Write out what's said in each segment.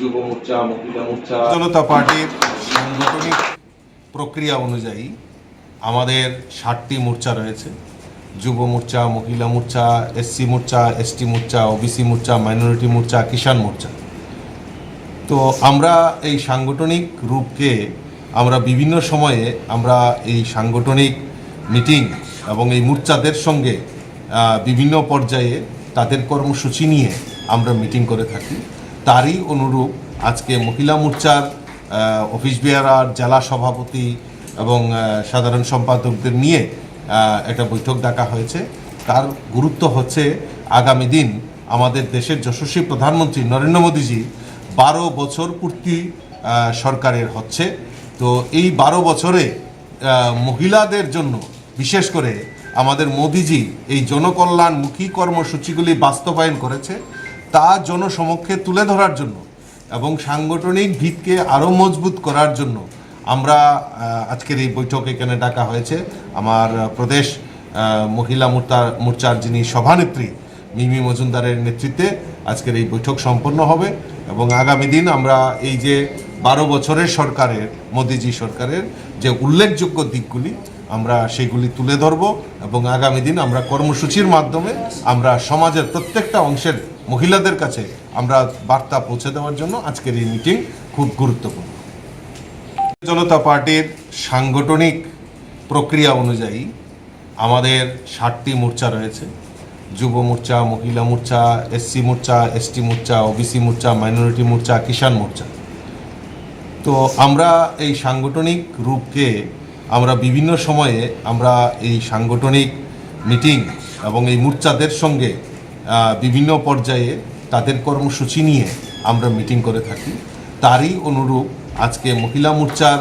যুব মোর্চা, মহিলা মোর্চা, জনতা পার্টির সাংগঠনিক প্রক্রিয়া অনুযায়ী আমাদের 7টি মোর্চা রয়েছে। যুব মোর্চা, মহিলা মোর্চা, এসসি মোর্চা, এসটি মোর্চা, ওবিসি মোর্চা, মাইনরিটি মোর্চা, কিষাণ মোর্চা। তো আমরা এই সাংগঠনিক রূপকে আমরা বিভিন্ন সময়ে আমরা এই সাংগঠনিক মিটিং এবং এই মোর্চাদের সঙ্গে বিভিন্ন পর্যায়ে তাদের কর্মসূচি নিয়ে আমরা মিটিং করে থাকি। তারই অনুরূপ আজকে মহিলা মোর্চার অফিস বেয়ারার, জেলা সভাপতি এবং সাধারণ সম্পাদকদের নিয়ে একটা বৈঠক ডাকা হয়েছে। তার গুরুত্ব হচ্ছে আগামী দিন আমাদের দেশের যশস্বী প্রধানমন্ত্রী নরেন্দ্র মোদীজি 12 বছর পূর্তি সরকারের হচ্ছে। তো এই 12 বছরে মহিলাদের জন্য বিশেষ করে আমাদের মোদিজি এই জনকল্যাণমুখী কর্মসূচিগুলি বাস্তবায়ন করেছে, তা জনসমক্ষে তুলে ধরার জন্য এবং সাংগঠনিক ভিতকে আরও মজবুত করার জন্য আমরা আজকের এই বৈঠক এখানে ডাকা হয়েছে। আমার প্রদেশ মহিলা মোর্চার যিনি সভানেত্রী মিমি মজুমদারের নেতৃত্বে আজকের এই বৈঠক সম্পন্ন হবে এবং আগামী দিন আমরা এই যে 12 বছরের সরকারের, মোদিজি সরকারের যে উল্লেখযোগ্য দিকগুলি আমরা সেগুলি তুলে ধরব এবং আগামী দিন আমরা কর্মসূচির মাধ্যমে আমরা সমাজের প্রত্যেকটা অংশের মহিলাদের কাছে আমরা বার্তা পৌঁছে দেওয়ার জন্য আজকের এই মিটিং খুব গুরুত্বপূর্ণ। জনতা পার্টির সাংগঠনিক প্রক্রিয়া অনুযায়ী আমাদের 7টি মোর্চা রয়েছে। যুব মোর্চা, মহিলা মোর্চা, এসসি মোর্চা, এসটি মোর্চা, ওবিসি মোর্চা, মাইনরিটি মোর্চা, কিষাণ মোর্চা। তো আমরা এই সাংগঠনিক রূপকে আমরা বিভিন্ন সময়ে আমরা এই সাংগঠনিক মিটিং এবং এই মোর্চাদের সঙ্গে বিভিন্ন পর্যায়ে তাদের কর্মসূচি নিয়ে আমরা মিটিং করে থাকি। তারই অনুরূপ আজকে মহিলা মোর্চার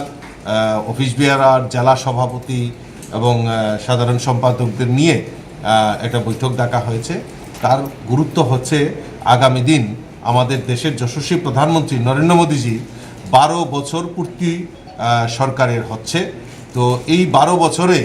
অফিস বেয়ারার, জেলা সভাপতি এবং সাধারণ সম্পাদকদের নিয়ে একটা বৈঠক ডাকা হয়েছে। তার গুরুত্ব হচ্ছে আগামী দিন আমাদের দেশের যশস্বী প্রধানমন্ত্রী নরেন্দ্র মোদীজি 12 বছর পূর্তি সরকারের হচ্ছে। তো এই 12 বছরে